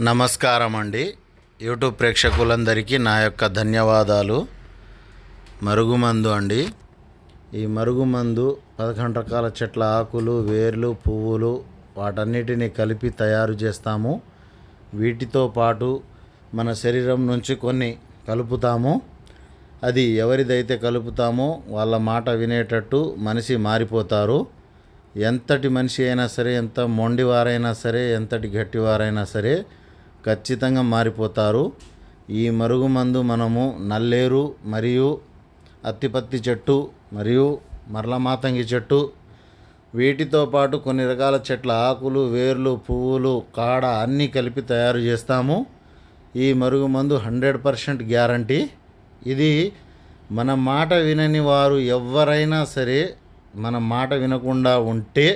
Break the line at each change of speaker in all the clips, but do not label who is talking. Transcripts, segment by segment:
నమస్కారం అండి. యూట్యూబ్ ప్రేక్షకులందరికీ నా యొక్క ధన్యవాదాలు. మరుగుమందు అండి. ఈ మరుగుమందు 11 రకాల చెట్ల ఆకులు, వేర్లు, పువ్వులు వాటన్నిటిని కలిపి తయారు చేస్తాము. వీటితో పాటు మన శరీరం నుంచి కొన్ని కలుపుతాము. అది ఎవరిదైతే కలుపుతామో వాళ్ళ మాట వినేటట్టు మనిషి మారిపోతారు. ఎంతటి మనిషి అయినా సరే, ఎంత మొండివారైనా సరే, ఎంతటి గట్టివారైనా సరే ఖచ్చితంగా మారిపోతారు. ఈ మరుగుమందు మనము నల్లేరు మరియు అత్తిపత్తి చెట్టు మరియు మరలమాతంగి చెట్టు వీటితో పాటు కొన్ని రకాల చెట్ల ఆకులు, వేర్లు, పువ్వులు, కాడ అన్నీ కలిపి తయారు చేస్తాము. ఈ మరుగుమందు 100% గ్యారంటీ. ఇది మన మాట వినని వారు ఎవరైనా సరే, మన మాట వినకుండా ఉంటే,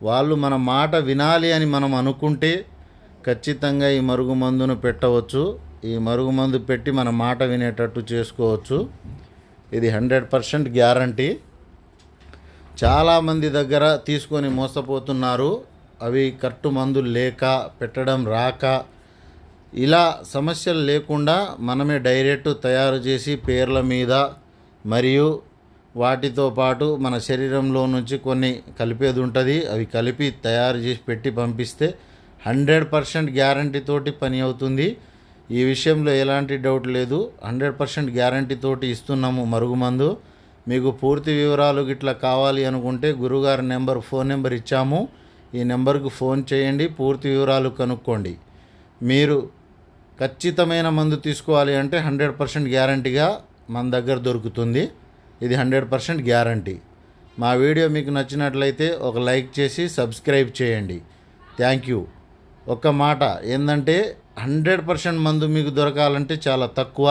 వాళ్ళు మన మాట వినాలి అని మనం అనుకుంటే ఖచ్చితంగా ఈ మరుగుమందును పెట్టవచ్చు. ఈ మరుగుమందు పెట్టి మన మాట వినేటట్టు చేసుకోవచ్చు. ఇది 100% గ్యారంటీ. చాలామంది దగ్గర తీసుకొని మోసపోతున్నారు. అవి కరెక్ట్ మందులు లేక, పెట్టడం రాక, ఇలా సమస్యలు లేకుండా మనమే డైరెక్ట్ తయారు చేసి పేర్ల మీద మరియు వాటితో పాటు మన శరీరంలో నుంచి కొన్ని కలిపేది ఉంటుంది. అవి కలిపి తయారు చేసి పెట్టి పంపిస్తే 100% గ్యారంటీ తోటి పని అవుతుంది. ఈ విషయంలో ఎలాంటి డౌట్ లేదు. 100% గ్యారంటీ తోటి ఇస్తున్నాము మరుగుమందు. మీకు పూర్తి వివరాలు గిట్లా కావాలి అనుకుంటే గురుగారి ఫోన్ నెంబర్ ఇచ్చాము. ఈ నెంబర్కు ఫోన్ చేయండి, పూర్తి వివరాలు కనుక్కోండి. మీరు ఖచ్చితమైన మందు తీసుకోవాలి అంటే 100% గ్యారంటీగా మన దగ్గర దొరుకుతుంది. ఇది 100% గ్యారంటీ. మా వీడియో మీకు నచ్చినట్లయితే ఒక లైక్ చేసి సబ్స్క్రైబ్ చేయండి. Thank you. ఒక్క మాట ఏంటంటే 100% మందు మీకు దొరకాలంటే చాలా తక్కువ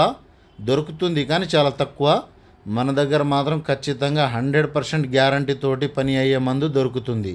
దొరుకుతుంది, కానీ చాలా తక్కువ. మన దగ్గర మాత్రం ఖచ్చితంగా 100% గ్యారంటీ తోటి పని అయ్యే మందు దొరుకుతుంది.